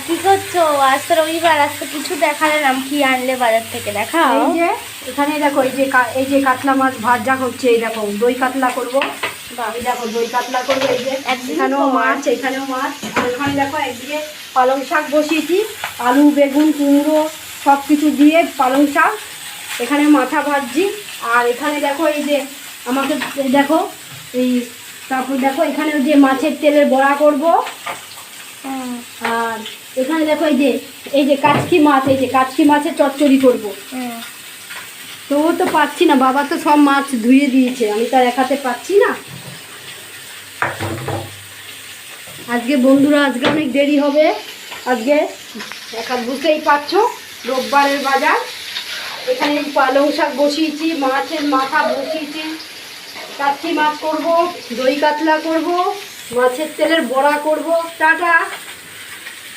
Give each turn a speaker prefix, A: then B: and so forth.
A: কি করছো? আজ তো রবিবার, আজ তো কিছু দেখালে না, কি আনলে বাজার থেকে দেখাও।
B: এই যে এখানে দেখো, এই যে কাতলা মাছ ভাজা হচ্ছে। এই দেখো দই কাতলা করবো। এই দেখো দই কাতলা করবো। এই যে এখানেও মাছ, এখানেও মাছ। আর এখানে দেখো একদিকে পালং শাক বসিয়েছি, আলু বেগুন কুমড়ো সব কিছু দিয়ে পালং শাক। এখানে মাথা ভাজছি। আর এখানে দেখো এই যে আমাকে দেখো এই, তারপর দেখো এখানে ওই যে মাছের তেলের বড়া করব। আর এখানে দেখো এই যে কাচকি মাছ, এই যে কাচকি মাছের চচ্চড়ি করবো। তো ও তো পাচ্ছি না, বাবা তো সব মাছ ধুয়ে দিয়েছে, আমি তো আর এক হাতে পাচ্ছি না। আজকে বন্ধুরা, আজকে অনেক দেরি হবে। আজকে এক হাত বুঝতেই পারছো, রোববারের বাজার। এখানে পালং শাক বসিয়েছি, মাছের মাথা বসিয়েছি, কাচকি মাছ করব, দই কাতলা করব, মাছের তেলের বড়া করব। টাটা।